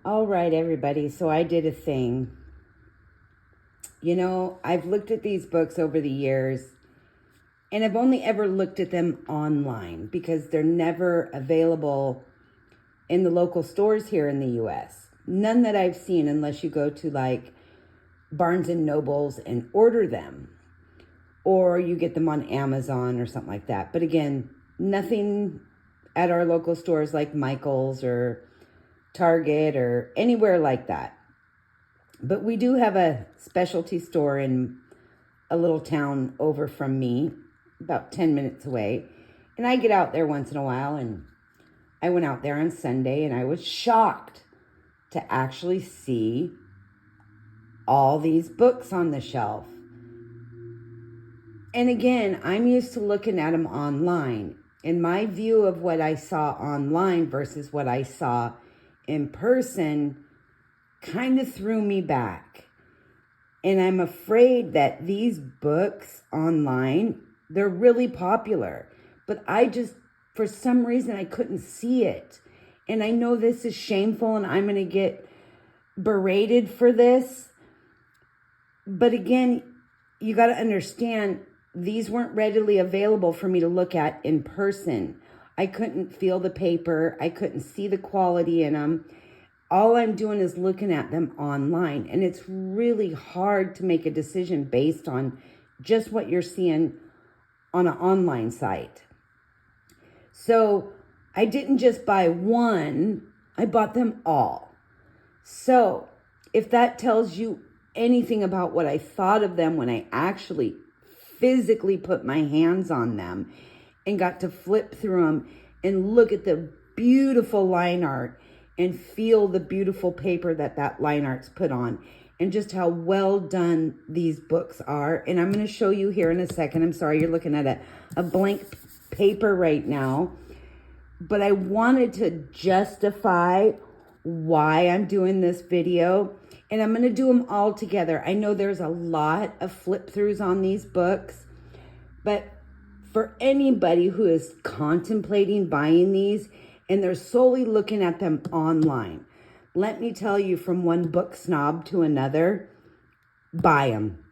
All right, everybody. So I did a thing. I've looked at these books over the years, and I've only ever looked at them online because they're never available in the local stores here in the US. None that I've seen unless you go to like Barnes and Nobles and order them, or you get them on Amazon or something like that. But again, nothing at our local stores like Michael's or Target or anywhere like that. But we do have a specialty store in a little town over from me, about 10 minutes away. And I get out there once in a while, and I went out there on Sunday, and I was shocked to actually see all these books on the shelf. And again, I'm used to looking at them online. And my view of what I saw online versus what I saw in person kind of threw me back. And I'm afraid that these books online, they're really popular. But for some reason, I couldn't see it. And I know this is shameful and I'm going to get berated for this. But again, you got to understand, these weren't readily available for me to look at in person. I couldn't feel the paper. I couldn't see the quality in them. All I'm doing is looking at them online. And it's really hard to make a decision based on just what you're seeing on an online site. So I didn't just buy one, I bought them all. So if that tells you anything about what I thought of them when I actually physically put my hands on them and got to flip through them and look at the beautiful line art and feel the beautiful paper that line art's put on and just how well done these books are. And I'm going to show you here in a second. I'm sorry, you're looking at a blank paper right now. But I wanted to justify why I'm doing this video. And I'm going to do them all together. I know there's a lot of flip throughs on these books. But for anybody who is contemplating buying these and they're solely looking at them online, let me tell you, from one book snob to another, buy them.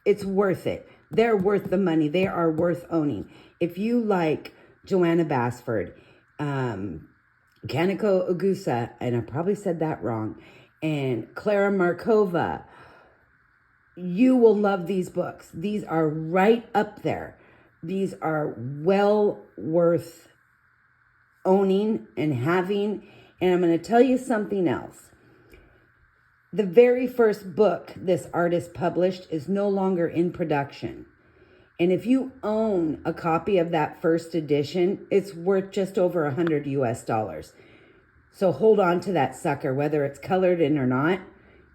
It's worth it. They're worth the money. They are worth owning. If you like Joanna Basford, Kaneko Ogusa, and I probably said that wrong, and Clara Markova, you will love these books. These are right up there. These are well worth owning and having. And I'm going to tell you something else. The very first book this artist published is no longer in production. And if you own a copy of that first edition, it's worth just over $100 US. So hold on to that sucker, whether it's colored in or not.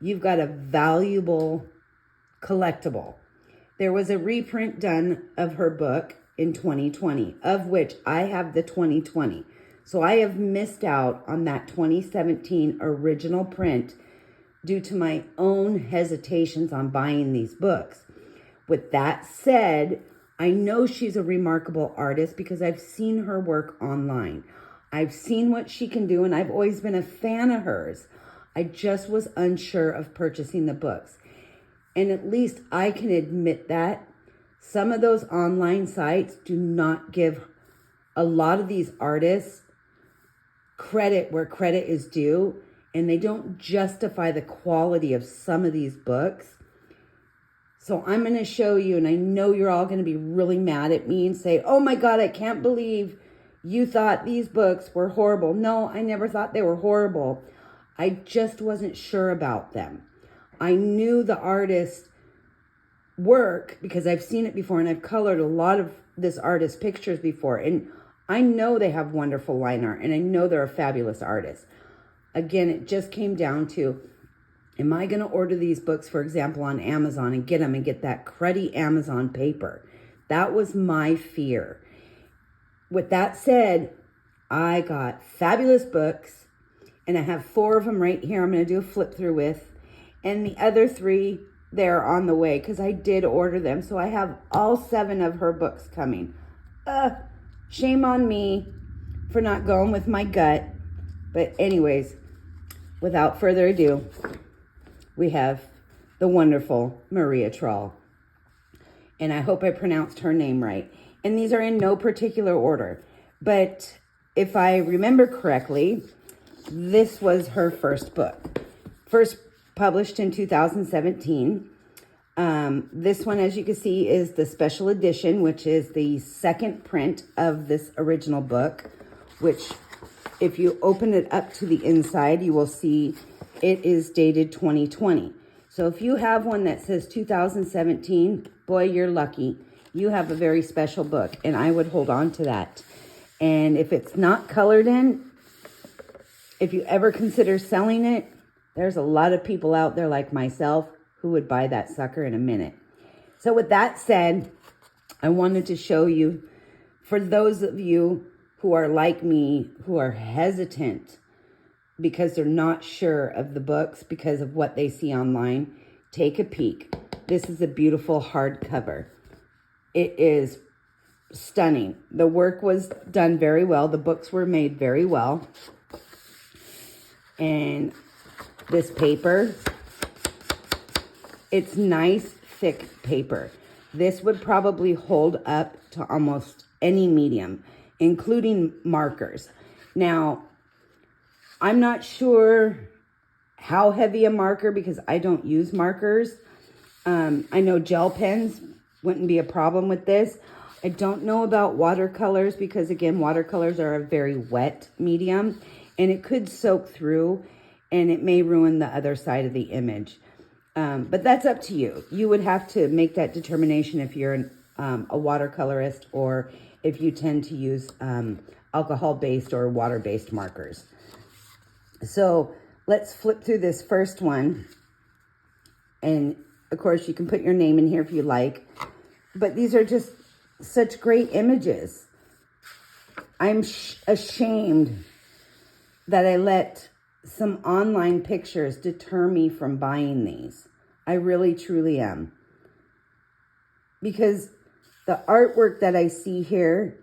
You've got a valuable collectible. There was a reprint done of her book in 2020, of which I have the 2020. So I have missed out on that 2017 original print due to my own hesitations on buying these books. With that said, I know she's a remarkable artist because I've seen her work online. I've seen what she can do, and I've always been a fan of hers. I just was unsure of purchasing the books. And at least I can admit that some of those online sites do not give a lot of these artists credit where credit is due, and they don't justify the quality of some of these books. So I'm going to show you, and I know you're all going to be really mad at me and say, oh my God, I can't believe you thought these books were horrible. No, I never thought they were horrible. I just wasn't sure about them. I knew the artist's work because I've seen it before, and I've colored a lot of this artist's pictures before. And I know they have wonderful line art, and I know they're a fabulous artist. Again, it just came down to, am I going to order these books, for example, on Amazon and get them and get that cruddy Amazon paper? That was my fear. With that said, I got fabulous books, and I have 4 of them right here I'm going to do a flip through with. And the other 3, they're on the way because I did order them. So I have all 7 of her books coming. Shame on me for not going with my gut. But anyways, without further ado, we have the wonderful Maria Troll. And I hope I pronounced her name right. And these are in no particular order. But if I remember correctly, this was her first book. First published in 2017. This one, as you can see, is the special edition, which is the second print of this original book, which if you open it up to the inside, you will see it is dated 2020. So if you have one that says 2017, boy, you're lucky. You have a very special book, and I would hold on to that. And if it's not colored in, if you ever consider selling it, there's a lot of people out there like myself who would buy that sucker in a minute. So with that said, I wanted to show you, for those of you who are like me, who are hesitant because they're not sure of the books because of what they see online, take a peek. This is a beautiful hardcover. It is stunning. The work was done very well. The books were made very well. And this paper, it's nice, thick paper. This would probably hold up to almost any medium, including markers. Now, I'm not sure how heavy a marker because I don't use markers. I know gel pens wouldn't be a problem with this. I don't know about watercolors because, again, watercolors are a very wet medium and it could soak through and it may ruin the other side of the image. But that's up to you. You would have to make that determination if you're a watercolorist or if you tend to use alcohol-based or water-based markers. So let's flip through this first one. And of course, you can put your name in here if you like. But these are just such great images. I'm ashamed that I let some online pictures deter me from buying these. I really, truly am. Because the artwork that I see here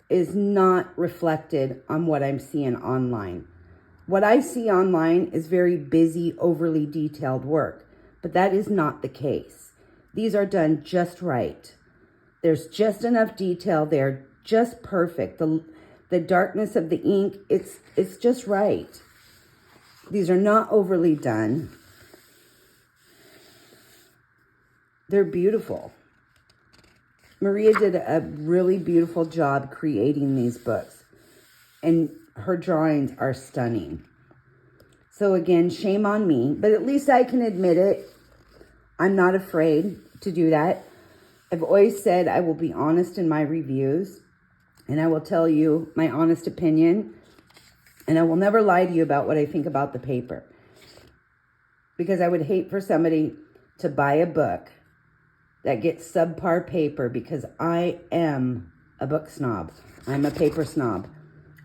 is not reflected on what I'm seeing online. What I see online is very busy, overly detailed work, but that is not the case. These are done just right. There's just enough detail. They're just perfect. The darkness of the ink, it's just right. These are not overly done. They're beautiful. Maria did a really beautiful job creating these books, and her drawings are stunning. So again, shame on me, but at least I can admit it. I'm not afraid to do that. I've always said I will be honest in my reviews, and I will tell you my honest opinion, and I will never lie to you about what I think about the paper, because I would hate for somebody to buy a book that gets subpar paper because I am a book snob. I'm a paper snob.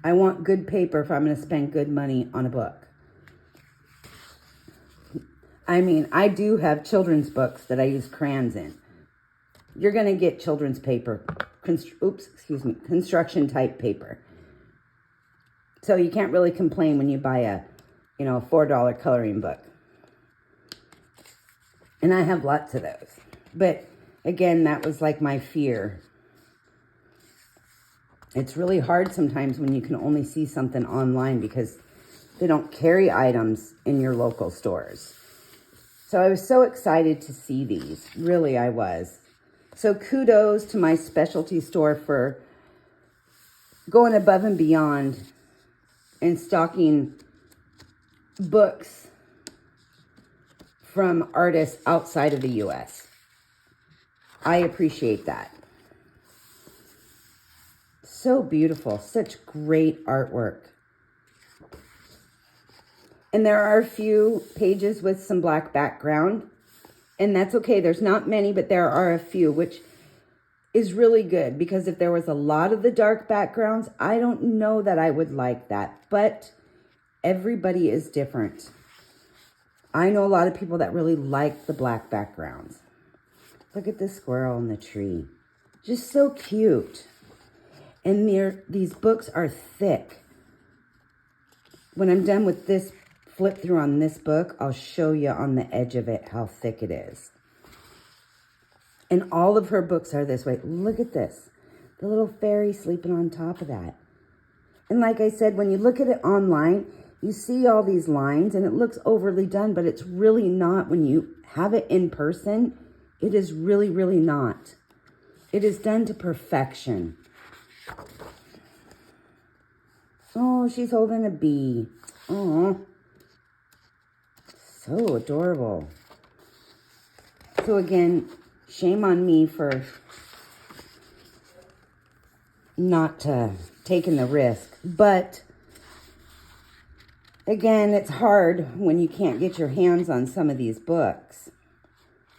I want good paper if I'm going to spend good money on a book. I mean, I do have children's books that I use crayons in. You're going to get children's paper, construction type paper. So you can't really complain when you buy a $4 coloring book. And I have lots of those. But again, that was like my fear. It's really hard sometimes when you can only see something online because they don't carry items in your local stores. So I was so excited to see these. Really, I was. So kudos to my specialty store for going above and beyond and stocking books from artists outside of the U.S. I appreciate that. So beautiful. Such great artwork. And there are a few pages with some black background. And that's okay. There's not many, but there are a few, which is really good. Because if there was a lot of the dark backgrounds, I don't know that I would like that. But everybody is different. I know a lot of people that really like the black backgrounds. Look at the squirrel in the tree. Just so cute. And these books are thick. When I'm done with this flip through on this book, I'll show you on the edge of it how thick it is. And all of her books are this way. Look at this. The little fairy sleeping on top of that. And like I said, when you look at it online, you see all these lines and it looks overly done, but it's really not. When you have it in person, it is really, really not. It is done to perfection. Oh, she's holding a bee. Oh, so adorable. So again, shame on me for not taking the risk. But again, it's hard when you can't get your hands on some of these books.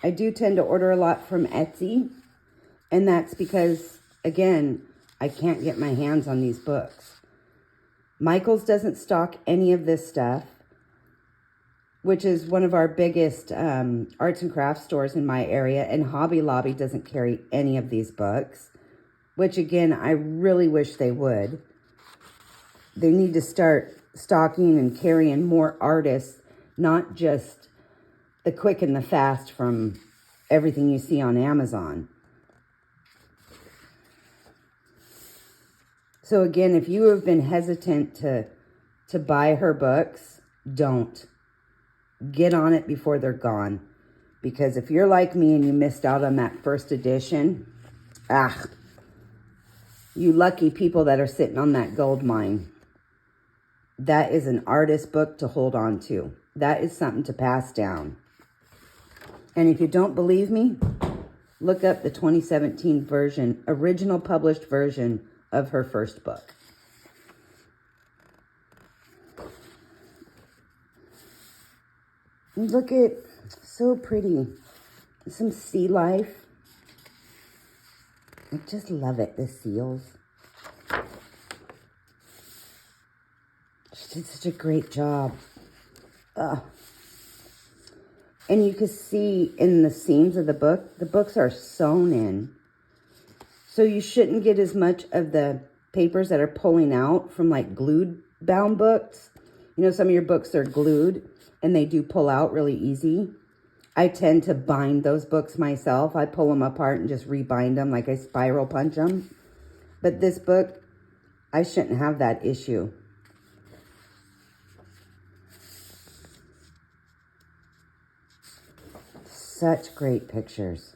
I do tend to order a lot from Etsy. And that's because, again, I can't get my hands on these books. Michael's doesn't stock any of this stuff, which is one of our biggest arts and crafts stores in my area. And Hobby Lobby doesn't carry any of these books, which, again, I really wish they would. They need to start stocking and carrying more artists, not just the quick and the fast from everything you see on Amazon. So again, if you have been hesitant to buy her books, don't. Get on it before they're gone. Because if you're like me and you missed out on that first edition, you lucky people that are sitting on that gold mine. That is an artist book to hold on to. That is something to pass down. And if you don't believe me, look up the 2017 version, original published version of her first book. Look at, so pretty. Some sea life. I just love it, the seals. She did such a great job. And you can see in the seams of the books are sewn in. So you shouldn't get as much of the papers that are pulling out from like glued bound books. You know, some of your books are glued and they do pull out really easy. I tend to bind those books myself. I pull them apart and just rebind them, like I spiral punch them. But this book, I shouldn't have that issue. Such great pictures.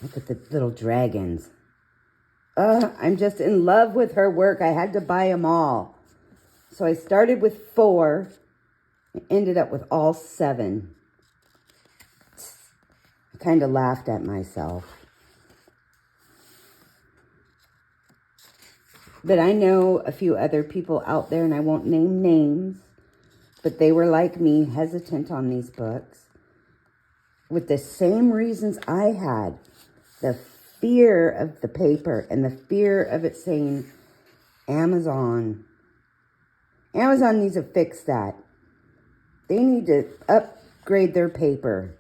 Look at the little dragons. I'm just in love with her work. I had to buy them all. So I started with 4. I ended up with all 7. I kind of laughed at myself. But I know a few other people out there, and I won't name names, but they were like me, hesitant on these books with the same reasons I had. The fear of the paper and the fear of it saying Amazon. Amazon needs to fix that. They need to upgrade their paper.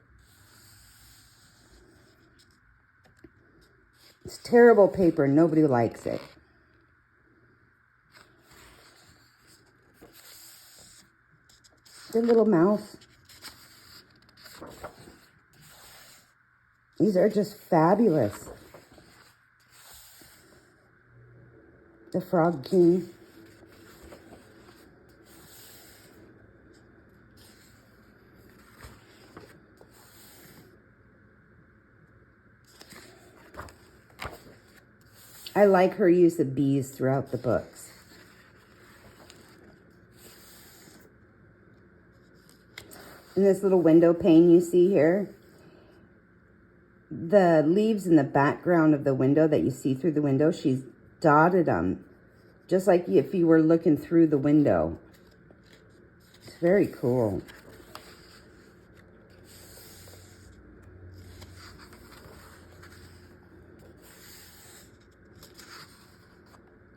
It's terrible paper. Nobody likes it. The little mouse. These are just fabulous. The Frog King. I like her use of bees throughout the books. And this little window pane you see here, the leaves in the background of the window that you see through the window, she's dotted them, just like if you were looking through the window. It's very cool.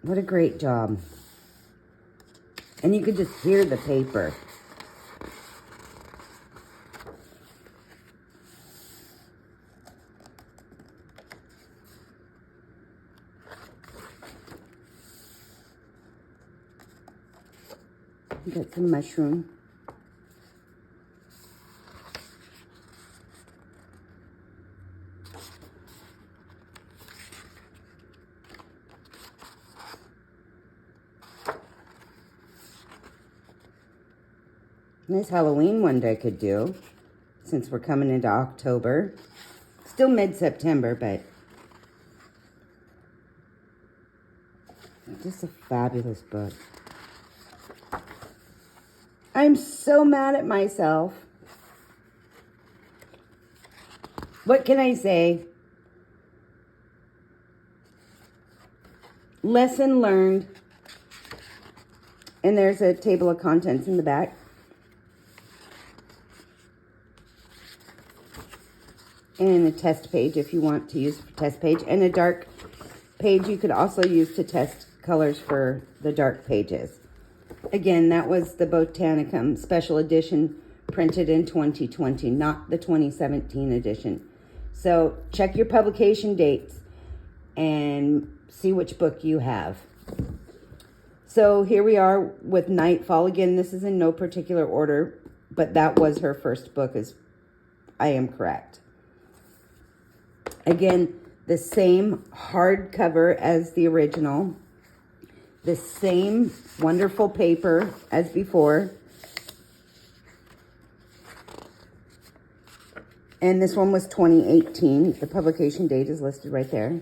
What a great job. And you could just hear the paper. Got some mushroom. Nice Halloween one I could do, since we're coming into October. Still mid-September, but just a fabulous book. I'm so mad at myself. What can I say? Lesson learned. And there's a table of contents in the back. And a test page if you want to use for test page. And a dark page you could also use to test colors for the dark pages. Again, that was the Botanicuum special edition printed in 2020, not the 2017 edition. So check your publication dates and see which book you have. So here we are with Nightfall. Again, this is in no particular order, but that was her first book, as I am correct. Again, the same hardcover as the original. The same wonderful paper as before. And this one was 2018. The publication date is listed right there.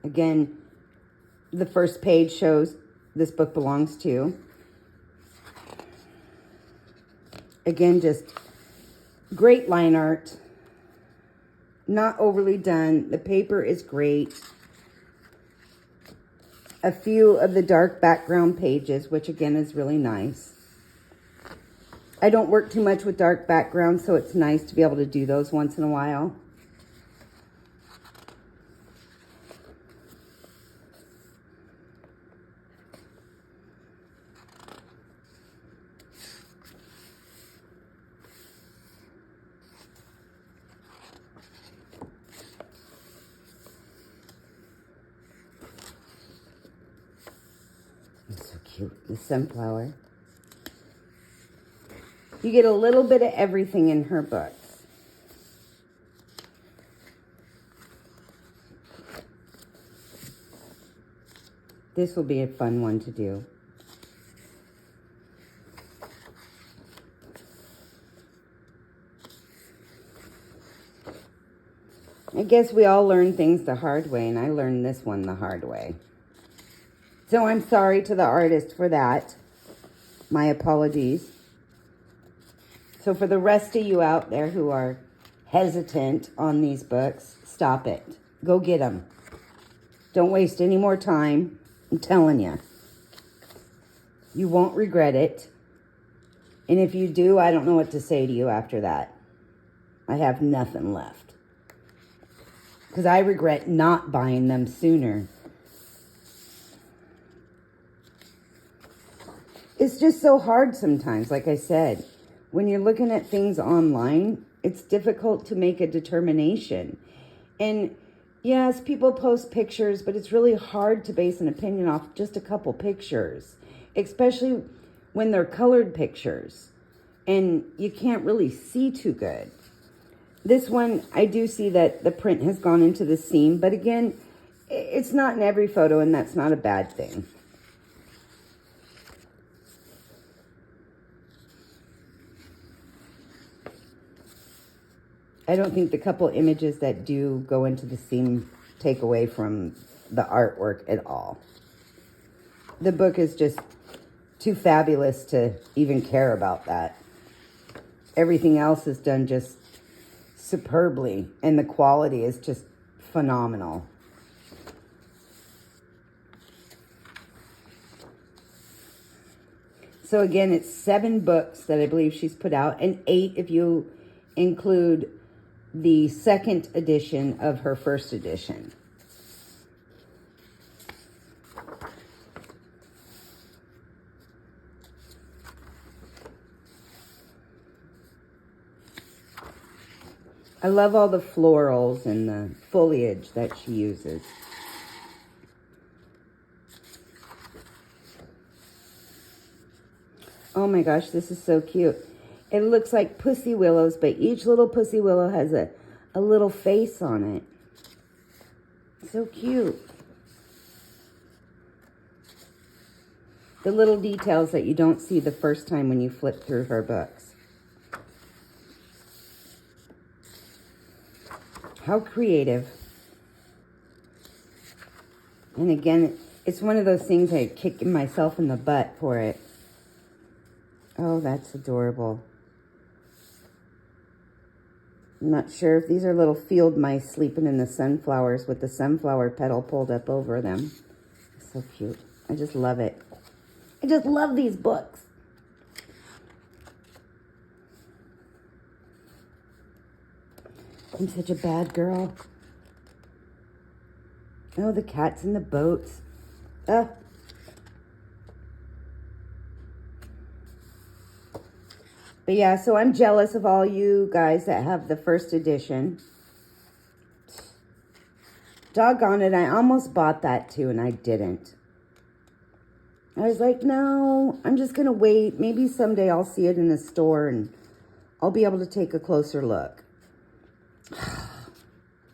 Again, the first page shows this book belongs to. Again, just great line art. Not overly done. The paper is great. A few of the dark background pages, which again is really nice. I don't work too much with dark backgrounds, so it's nice to be able to do those once in a while. It's so cute, the sunflower. You get a little bit of everything in her books. This will be a fun one to do. I guess we all learn things the hard way, and I learned this one the hard way. So I'm sorry to the artist for that. My apologies. So for the rest of you out there who are hesitant on these books, stop it. Go get them. Don't waste any more time. I'm telling you. You won't regret it. And if you do, I don't know what to say to you after that. I have nothing left. Because I regret not buying them sooner. It's just so hard sometimes, like I said. When you're looking at things online, it's difficult to make a determination. And yes, people post pictures, but it's really hard to base an opinion off just a couple pictures, especially when they're colored pictures and you can't really see too good. This one, I do see that the print has gone into the seam, but again, it's not in every photo, and that's not a bad thing. I don't think the couple images that do go into the seam take away from the artwork at all. The book is just too fabulous to even care about that. Everything else is done just superbly, and the quality is just phenomenal. So again, it's 7 books that I believe she's put out, and 8 if you include the second edition of her first edition. I love all the florals and the foliage that she uses. Oh my gosh, this is so cute. It looks like pussy willows, but each little pussy willow has a little face on it. So cute. The little details that you don't see the first time when you flip through her books. How creative. And again, it's one of those things I kick myself in the butt for it. Oh, that's adorable. I'm not sure if these are little field mice sleeping in the sunflowers with the sunflower petal pulled up over them. So cute. I just love it. I just love these books. I'm such a bad girl. Oh, the cats and the boats. But yeah, so I'm jealous of all you guys that have the first edition. Doggone it, I almost bought that too, and I didn't. I was like, no, I'm just going to wait. Maybe someday I'll see it in a store and I'll be able to take a closer look.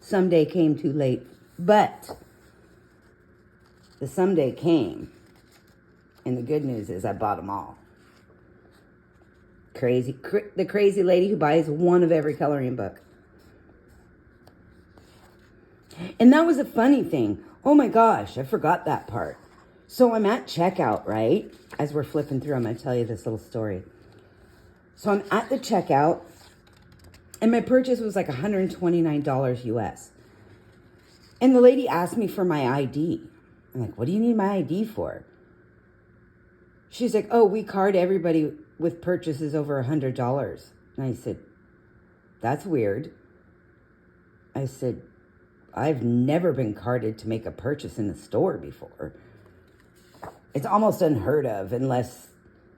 Someday came too late. But the someday came. And the good news is I bought them all. The crazy lady who buys one of every coloring book. And that was a funny thing. Oh my gosh, I forgot that part. So I'm at checkout, right? As we're flipping through, I'm going to tell you this little story. So I'm at the checkout, and my purchase was like $129 US. And the lady asked me for my ID. I'm like, what do you need my ID for? She's like, oh, we card everybody with purchases over $100. And I said, that's weird. I said, I've never been carded to make a purchase in the store before. It's almost unheard of unless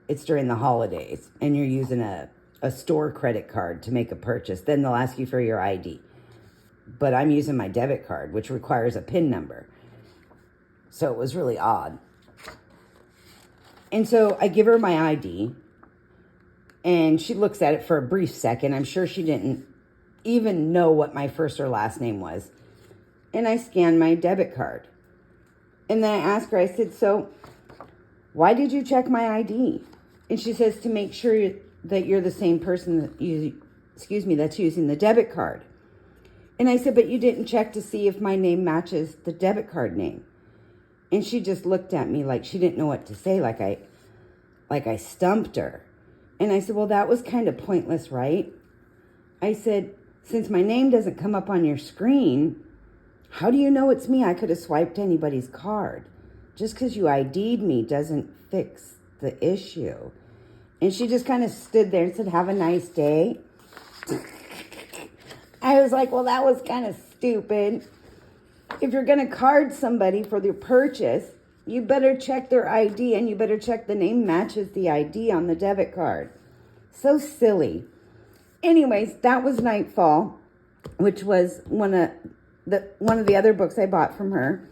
it's during the holidays and you're using a store credit card to make a purchase. Then they'll ask you for your ID. But I'm using my debit card, which requires a PIN number. So it was really odd. And so I give her my ID, and she looks at it for a brief second. I'm sure she didn't even know what my first or last name was. And I scan my debit card. And then I ask her, I said, so why did you check my ID? And she says, to make sure that you're the same person that's using the debit card. And I said, but you didn't check to see if my name matches the debit card name. And she just looked at me like she didn't know what to say, like I stumped her. And I said, well, that was kind of pointless, right? I said, since my name doesn't come up on your screen, how do you know it's me? I could have swiped anybody's card. Just because you ID'd me doesn't fix the issue. And she just kind of stood there and said, have a nice day. I was like, well, that was kind of stupid. If you're going to card somebody for their purchase, you better check their ID and you better check the name matches the ID on the debit card. So silly. Anyways, that was Nightfall, which was one of the other books I bought from her.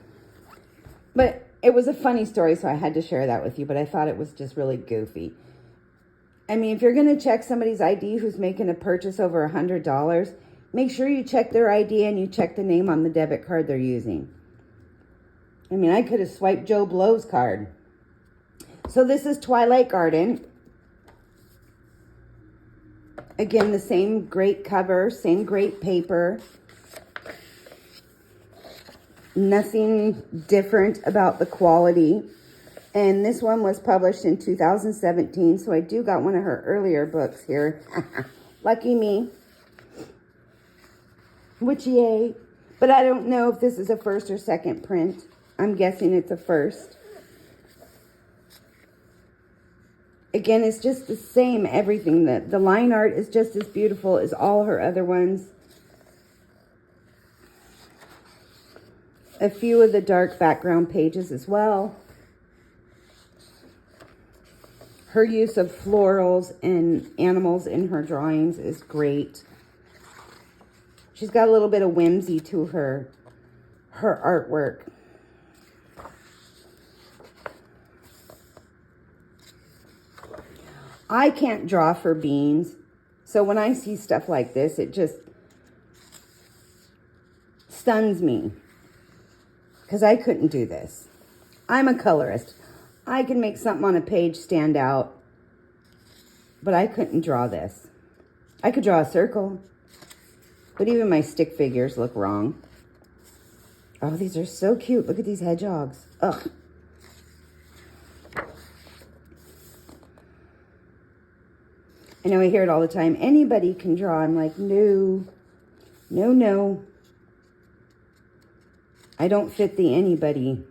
But it was a funny story, so I had to share that with you, but I thought it was just really goofy. I mean, if you're going to check somebody's ID who's making a purchase over $100, make sure you check their ID and you check the name on the debit card they're using. I mean, I could have swiped Joe Blow's card. So this is Twilight Garden. Again, the same great cover, same great paper. Nothing different about the quality. And this one was published in 2017, so I do got one of her earlier books here. Lucky me. Which, yay. But I don't know if this is a first or second print. I'm guessing it's a first. Again, it's just the same everything. The line art is just as beautiful as all her other ones. A few of the dark background pages as well. Her use of florals and animals in her drawings is great. She's got a little bit of whimsy to her artwork. I can't draw for beans. So when I see stuff like this, it just stuns me. Because I couldn't do this. I'm a colorist. I can make something on a page stand out. But I couldn't draw this. I could draw a circle. But even my stick figures look wrong. Oh, these are so cute. Look at these hedgehogs. Ugh. I know I hear it all the time. Anybody can draw. I'm like, no. No, no. I don't fit the anybody.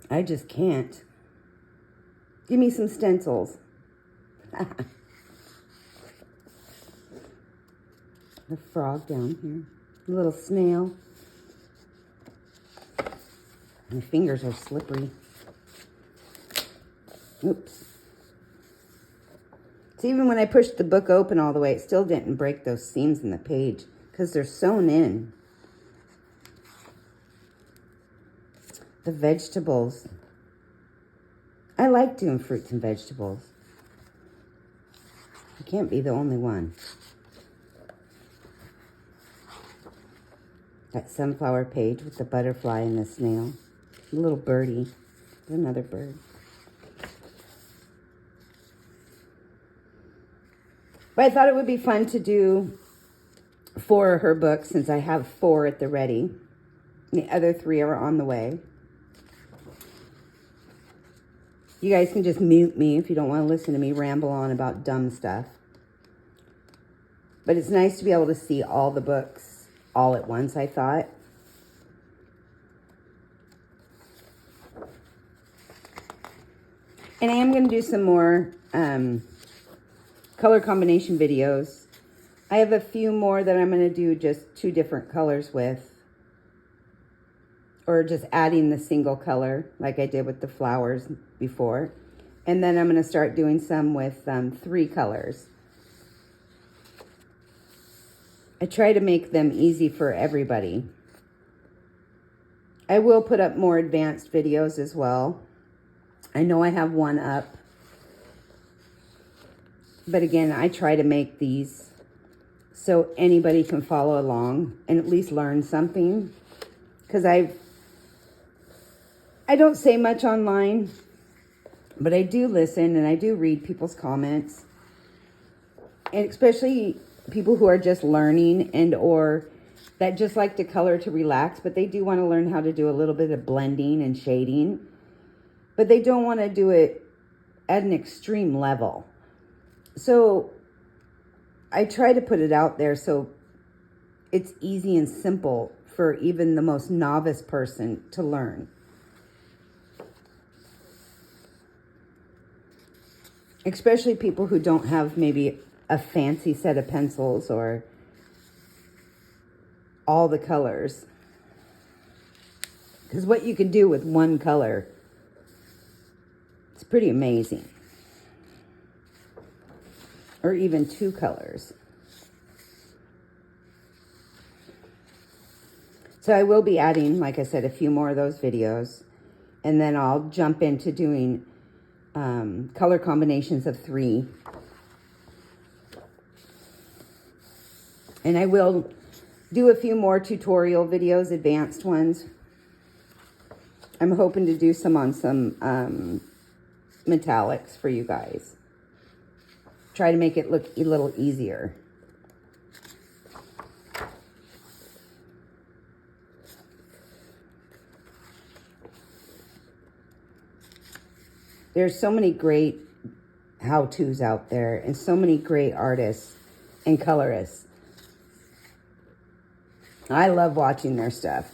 I just can't. Give me some stencils. The frog down here. A little snail. My fingers are slippery. Oops. So even when I pushed the book open all the way, it still didn't break those seams in the page because they're sewn in. The vegetables. I like doing fruits and vegetables. I can't be the only one. That sunflower page with the butterfly and the snail. A little birdie. Another bird. But I thought it would be fun to do 4 of her books since I have 4 at the ready. The other 3 are on the way. You guys can just mute me if you don't want to listen to me ramble on about dumb stuff. But it's nice to be able to see all the books all at once, I thought. And I am going to do some more color combination videos. I have a few more that I'm going to do just 2 different colors with. Or just adding the single color like I did with the flowers before. And then I'm going to start doing some with 3 colors. I try to make them easy for everybody. I will put up more advanced videos as well. I know I have one up. But again, I try to make these so anybody can follow along and at least learn something. Because I don't say much online, but I do listen and I do read people's comments. And especially people who are just learning and or that just like to color to relax, but they do want to learn how to do a little bit of blending and shading. But they don't want to do it at an extreme level. So I try to put it out there so it's easy and simple for even the most novice person to learn. Especially people who don't have maybe a fancy set of pencils or all the colors. Because what you can do with one color, it's pretty amazing. Or even 2 colors. So I will be adding, like I said, a few more of those videos. And then I'll jump into doing color combinations of 3. And I will do a few more tutorial videos, advanced ones. I'm hoping to do some on some metallics for you guys. Try to make it look a little easier. There's so many great how-tos out there and so many great artists and colorists. I love watching their stuff.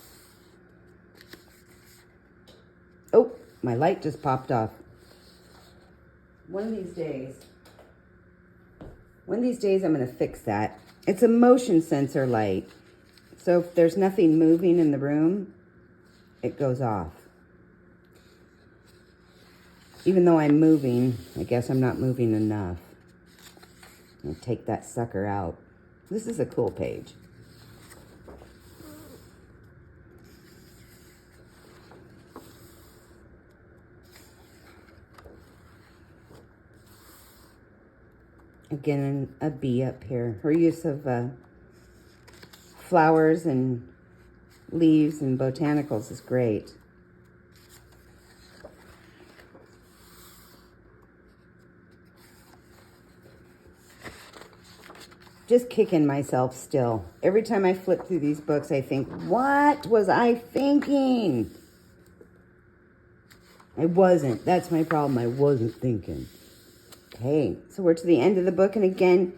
Oh, my light just popped off. One of these days I'm going to fix that. It's a motion sensor light. So if there's nothing moving in the room, it goes off. Even though I'm moving, I guess I'm not moving enough. I'll take that sucker out. This is a cool page. Again, a bee up here. Her use of flowers and leaves and botanicals is great. Just kicking myself still. Every time I flip through these books, I think, what was I thinking? I wasn't. That's my problem. I wasn't thinking. Okay, so we're to the end of the book. And again,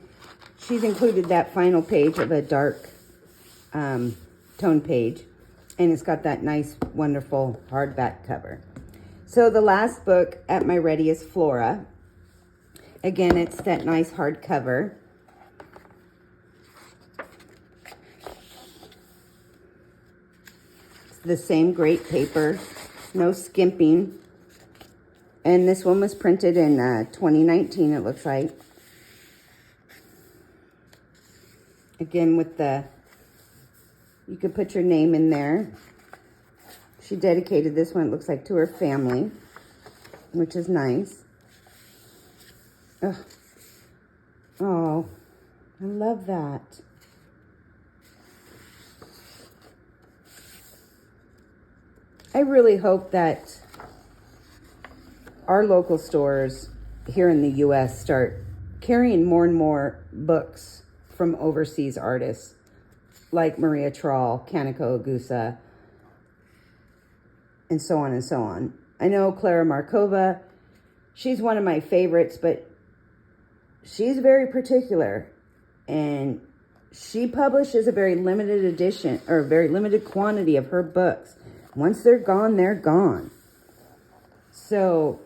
she's included that final page of a dark tone page. And it's got that nice, wonderful hardback cover. So the last book at my ready is Flora. Again, it's that nice hardcover. It's the same great paper, no skimping. And this one was printed in 2019, it looks like. Again, with the, you could put your name in there. She dedicated this one, it looks like, to her family, which is nice. Ugh. Oh, I love that. I really hope that our local stores here in the U.S. start carrying more and more books from overseas artists like Maria Trawl, Kanako Agusa, and so on and so on. I know Clara Markova, she's one of my favorites, but she's very particular, and she publishes a very limited edition or a very limited quantity of her books. Once they're gone, they're gone. So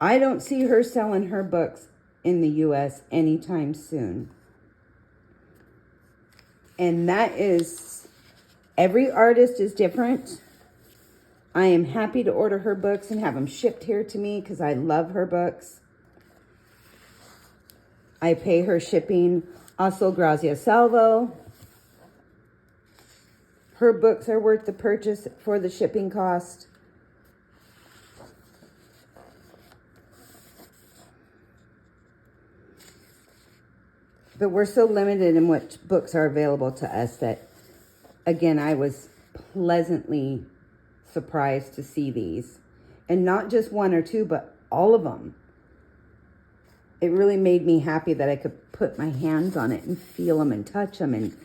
I don't see her selling her books in the U.S. anytime soon. And that is, every artist is different. I am happy to order her books and have them shipped here to me because I love her books. I pay her shipping. Also, Grazia Salvo. Her books are worth the purchase for the shipping cost. But we're so limited in what books are available to us that, again, I was pleasantly surprised to see these. And not just one or two, but all of them. It really made me happy that I could put my hands on it and feel them and touch them and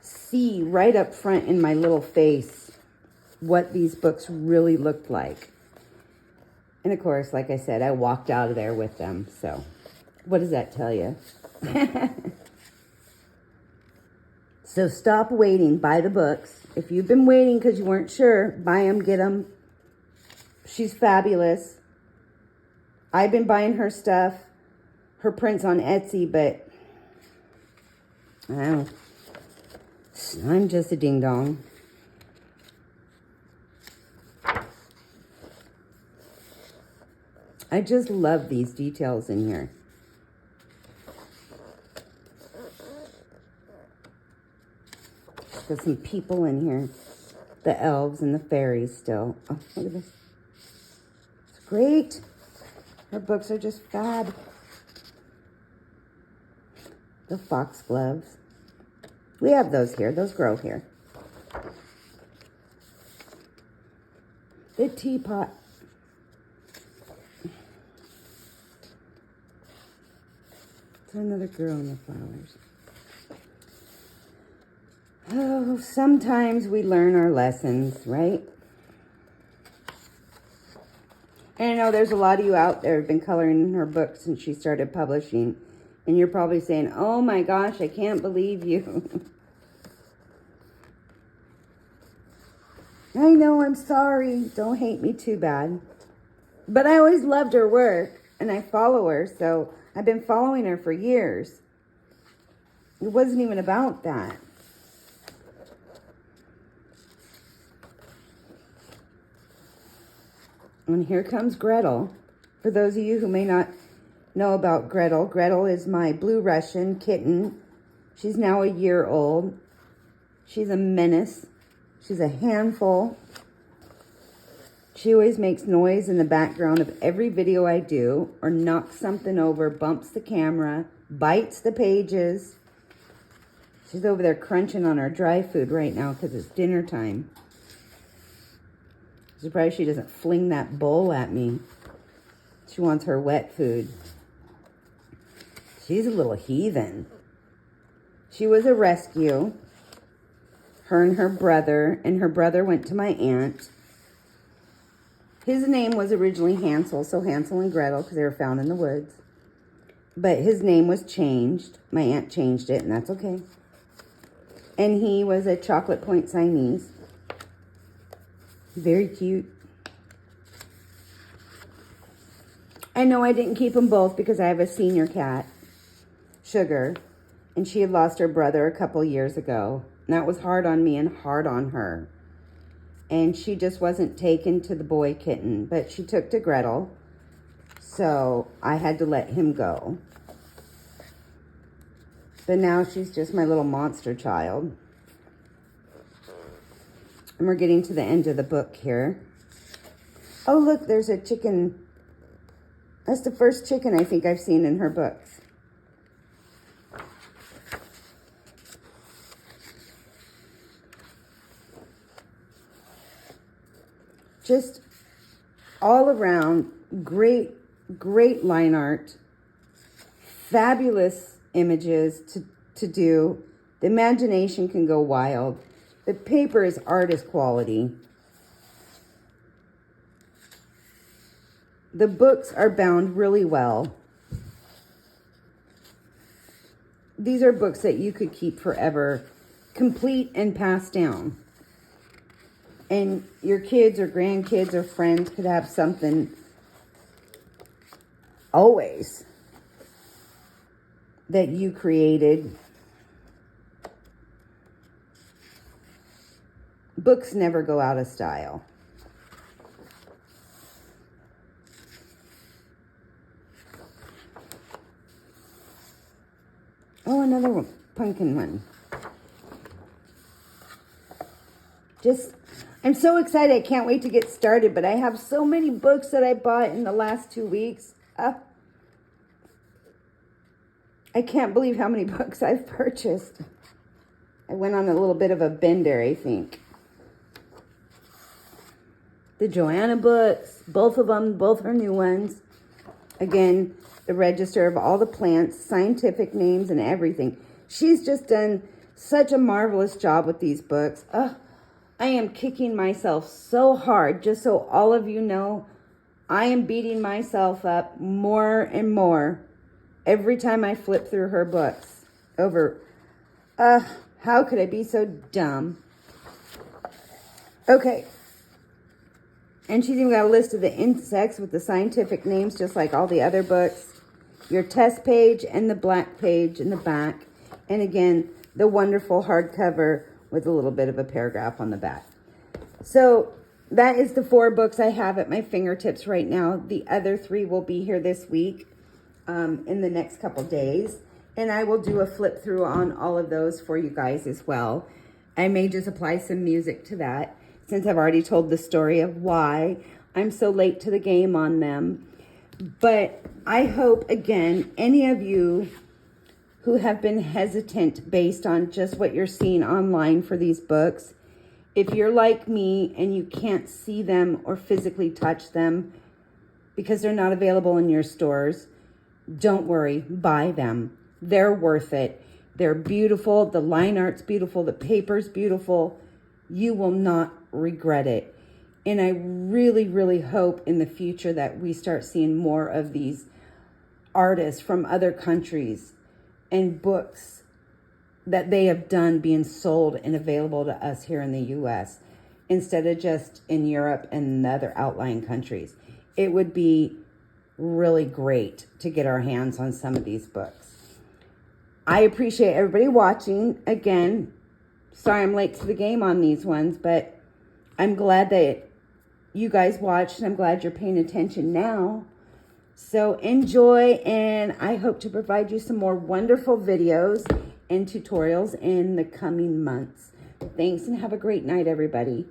see right up front in my little face what these books really looked like. And of course, like I said, I walked out of there with them. So what does that tell you? So stop waiting. Buy the books. If you've been waiting because you weren't sure, buy them, get them. She's fabulous. I've been buying her stuff, her prints on Etsy, but I'm just a ding-dong. I just love these details in here. There's some people in here. The elves and the fairies still. Oh, look at this. It's great. Her books are just fab. The foxgloves. We have those here. Those grow here. The teapot. It's another girl in the flowers. Oh, sometimes we learn our lessons, right? And I know there's a lot of you out there who've been coloring her books since she started publishing. And you're probably saying, oh my gosh, I can't believe you. I know, I'm sorry. Don't hate me too bad. But I always loved her work, and I follow her, so I've been following her for years. It wasn't even about that. And here comes Gretel. For those of you who may not know about Gretel, Gretel is my blue Russian kitten. She's now a year old. She's a menace. She's a handful. She always makes noise in the background of every video I do, or knocks something over, bumps the camera, bites the pages. She's over there crunching on her dry food right now because it's dinner time. I'm surprised she doesn't fling that bowl at me. She wants her wet food. She's a little heathen. She was a rescue. Her and her brother went to my aunt. His name was originally Hansel, so Hansel and Gretel, because they were found in the woods. But his name was changed. My aunt changed it, and that's okay. And he was a chocolate point Siamese. Very cute. I know I didn't keep them both because I have a senior cat, Sugar, and she had lost her brother a couple years ago. And that was hard on me and hard on her. And she just wasn't taken to the boy kitten, but she took to Gretel. So I had to let him go. But now she's just my little monster child. And we're getting to the end of the book here. Oh, look, there's a chicken. That's the first chicken I think I've seen in her books. Just all around, great line art. Fabulous images to do. The imagination can go wild. The paper is artist quality. The books are bound really well. These are books that you could keep forever, complete and passed down. And your kids or grandkids or friends could have something always that you created. Books never go out of style. Oh, another one, pumpkin one. I'm so excited. I can't wait to get started, but I have so many books that I bought in the last 2 weeks. I can't believe how many books I've purchased. I went on a little bit of a bender, I think. The Joanna books, both of them, both her new ones. Again, the register of all the plants, scientific names, and everything. She's just done such a marvelous job with these books. I am kicking myself so hard, just so all of you know. I am beating myself up more and more every time I flip through her books over, how could I be so dumb? Okay. And she's even got a list of the insects with the scientific names, just like all the other books. Your test page and the black page in the back. And again, the wonderful hardcover with a little bit of a paragraph on the back. So that is the 4 books I have at my fingertips right now. The other 3 will be here this week, in the next couple days. And I will do a flip through on all of those for you guys as well. I may just apply some music to that, since I've already told the story of why I'm so late to the game on them. But I hope, again, any of you who have been hesitant based on just what you're seeing online for these books, if you're like me and you can't see them or physically touch them because they're not available in your stores, don't worry, buy them. They're worth it. They're beautiful. The line art's beautiful. The paper's beautiful. You will not regret it. And I really, really hope in the future that we start seeing more of these artists from other countries and books that they have done being sold and available to us here in the U.S. instead of just in Europe and the other outlying countries. It would be really great to get our hands on some of these books. I appreciate everybody watching. Again, sorry I'm late to the game on these ones, but I'm glad that you guys watched, and I'm glad you're paying attention now. So enjoy, and I hope to provide you some more wonderful videos and tutorials in the coming months. Thanks, and have a great night, everybody.